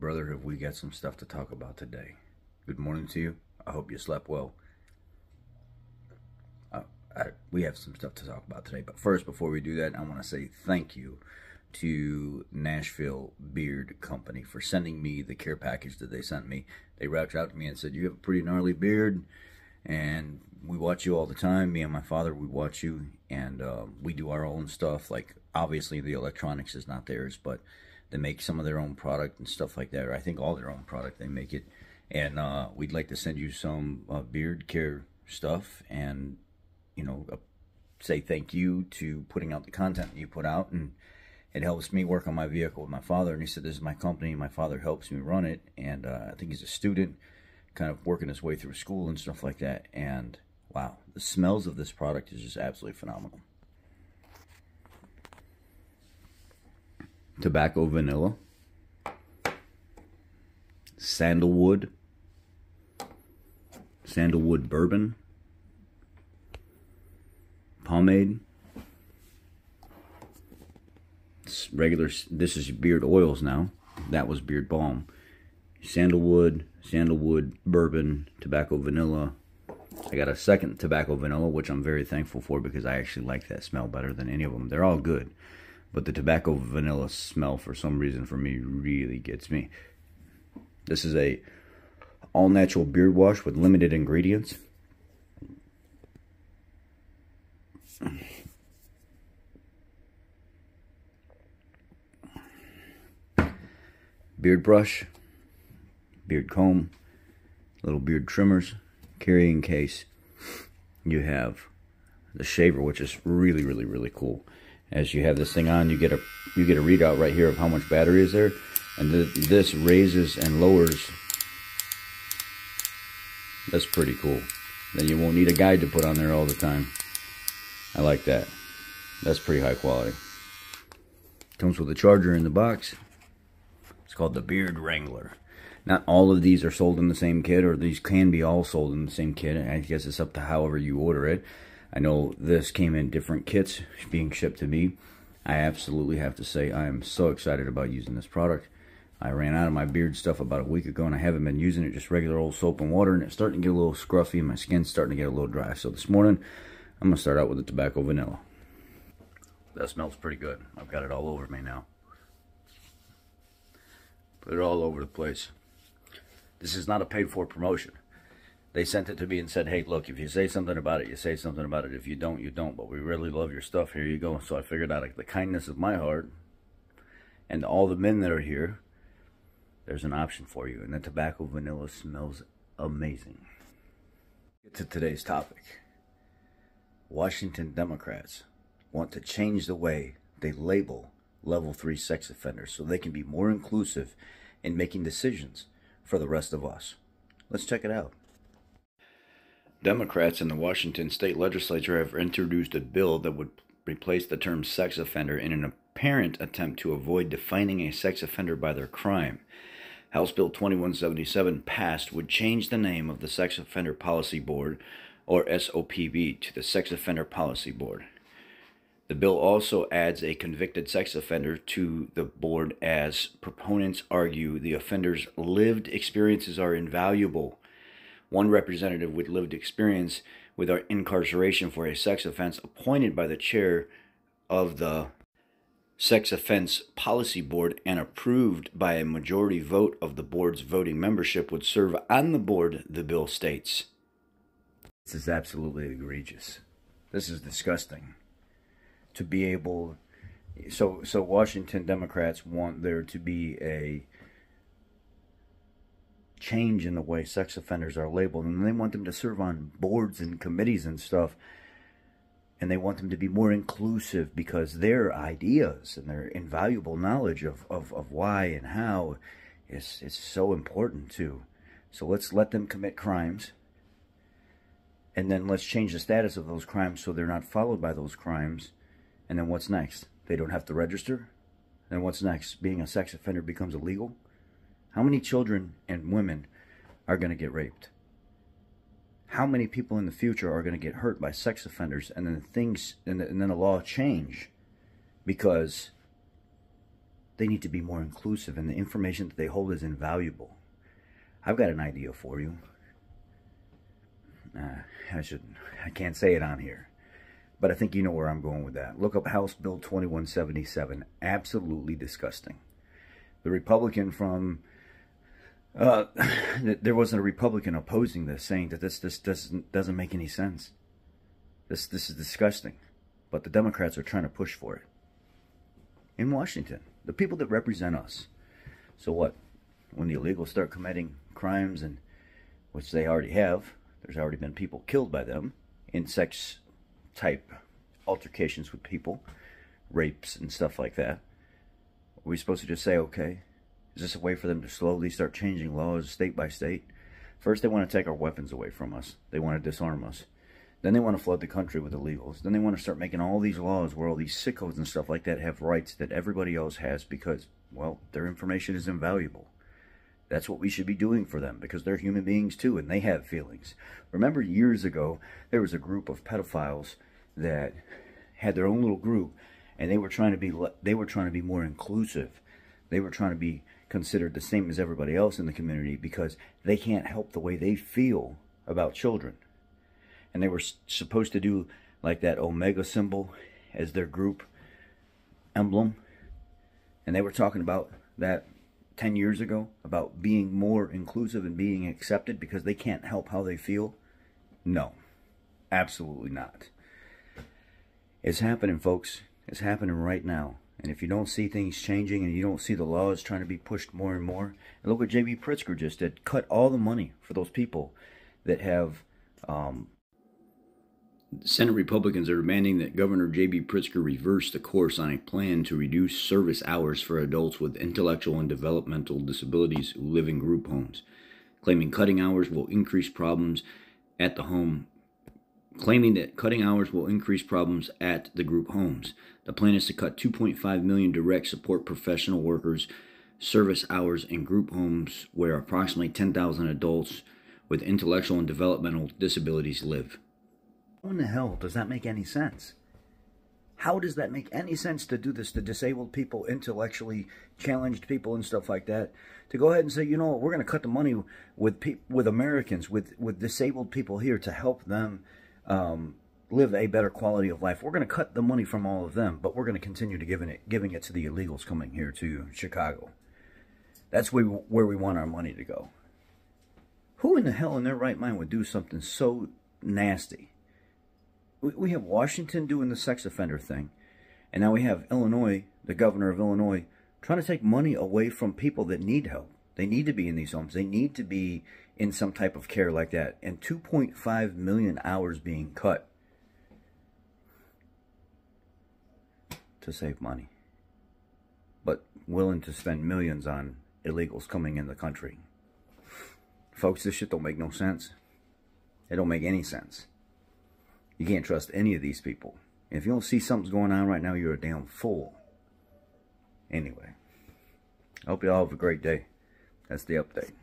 Brother, have we got some stuff to talk about today? Good morning to you. I hope you slept well. We have some stuff to talk about today. But first, before we do that, I want to say thank you to Nashville Beard Company for sending me the care package that they sent me. They reached out to me and said, you have a pretty gnarly beard, and we watch you all the time. Me and my father, we watch you, and we do our own stuff. Like, obviously, the electronics is not theirs, but they make some of their own product and stuff like that. Or I think all their own product, they make it. And we'd like to send you some beard care stuff and, you know, say thank you to putting out the content that you put out. And it helps me work on my vehicle with my father. And he said, this is my company. My father helps me run it. And I think he's a student, kind of working his way through school and stuff like that. And wow, the smells of this product is just absolutely phenomenal. Tobacco vanilla, sandalwood bourbon, pomade, this is beard oils now, that was beard balm, sandalwood bourbon, tobacco vanilla. I got a second tobacco vanilla, which I'm very thankful for because I actually like that smell better than any of them. They're all good, but the tobacco vanilla smell, for some reason, for me, really gets me. This is a all-natural beard wash with limited ingredients. Beard brush, beard comb, little beard trimmers, carrying case. You have the shaver, which is really cool. As you have this thing on, you get a readout right here of how much battery is there, and this raises and lowers. That's pretty cool. Then you won't need a guide to put on there all the time. I like that. That's pretty high quality. Comes with a charger in the box. It's called the Beard Wrangler. Not all of these are sold in the same kit, or these can be all sold in the same kit. I guess it's up to however you order it. I know this came in different kits being shipped to me. I absolutely have to say I am so excited about using this product. I ran out of my beard stuff about a week ago, and I haven't been using it, just regular old soap and water, and it's starting to get a little scruffy, and my skin's starting to get a little dry. So this morning, I'm going to start out with the tobacco vanilla. That smells pretty good. I've got it all over me now. Put it all over the place. This is not a paid-for promotion. They sent it to me and said, hey, look, if you say something about it, you say something about it. If you don't, you don't. But we really love your stuff. Here you go. So I figured out, like, the kindness of my heart and all the men that are here, there's an option for you. And the tobacco vanilla smells amazing. Get to today's topic. Washington Democrats want to change the way they label level 3 sex offenders so they can be more inclusive in making decisions for the rest of us. Let's check it out. Democrats in the Washington state legislature have introduced a bill that would replace the term sex offender in an apparent attempt to avoid defining a sex offender by their crime. House Bill 2177 passed would change the name of the Sex Offender Policy Board, or SOPB, to the Sex Offender Policy Board. The bill also adds a convicted sex offender to the board, as proponents argue the offender's lived experiences are invaluable. One representative with lived experience with our incarceration for a sex offense, appointed by the chair of the Sex Offense Policy Board and approved by a majority vote of the board's voting membership, would serve on the board, the bill states. This is absolutely egregious. This is disgusting. To be able, so Washington Democrats want there to be a change in the way sex offenders are labeled, and they want them to serve on boards and committees and stuff, and they want them to be more inclusive because their ideas and their invaluable knowledge of why and how is so important too. So let's let them commit crimes, and then let's change the status of those crimes so they're not followed by those crimes. And then what's next? They don't have to register? Then what's next? Being a sex offender becomes illegal? How many children and women are going to get raped? How many people in the future are going to get hurt by sex offenders, and then the law change because they need to be more inclusive, and the information that they hold is invaluable. I've got an idea for you. I can't say it on here, but I think you know where I'm going with that. Look up House Bill 2177. Absolutely disgusting. The Republican from, there wasn't a Republican opposing this, saying that this doesn't make any sense. This is disgusting. But the Democrats are trying to push for it. In Washington, the people that represent us. So what? When the illegals start committing crimes, and which they already have, there's already been people killed by them in sex type altercations with people, rapes and stuff like that. Are we supposed to just say, okay, is this a way for them to slowly start changing laws state by state? First, they want to take our weapons away from us. They want to disarm us. Then they want to flood the country with illegals. Then they want to start making all these laws where all these sickos and stuff like that have rights that everybody else has because, well, their information is invaluable. That's what we should be doing for them, because they're human beings too, and they have feelings. Remember years ago, there was a group of pedophiles that had their own little group, and they were trying to be more inclusive. They were trying to be considered the same as everybody else in the community because they can't help the way they feel about children. And they were supposed to do like that Omega symbol as their group emblem. And they were talking about that 10 years ago, about being more inclusive and being accepted because they can't help how they feel. No, absolutely not. It's happening, folks. It's happening right now. And if you don't see things changing and you don't see the laws trying to be pushed more and more, and look what HB Pritzker just did. Cut all the money for those people that have... Senate Republicans are demanding that Governor J.B. Pritzker reverse the course on a plan to reduce service hours for adults with intellectual and developmental disabilities who live in group homes, claiming that cutting hours will increase problems at the group homes. The plan is to cut 2.5 million direct support professional workers' service hours in group homes where approximately 10,000 adults with intellectual and developmental disabilities live. How in the hell does that make any sense? How does that make any sense to do this to disabled people, intellectually challenged people and stuff like that? To go ahead and say, you know what, we're going to cut the money with Americans, with disabled people here to help them live a better quality of life. We're going to cut the money from all of them, but we're going to continue to giving it to the illegals coming here to Chicago. That's where we want our money to go. Who in the hell in their right mind would do something so nasty? We have Washington doing the sex offender thing, and now we have Illinois, the governor of Illinois, trying to take money away from people that need help. They need to be in these homes. They need to be in some type of care like that. And 2.5 million hours being cut to save money, but willing to spend millions on illegals coming in the country. Folks, this shit don't make no sense. It don't make any sense. You can't trust any of these people. If you don't see something's going on right now, you're a damn fool. Anyway, I hope you all have a great day. That's the update.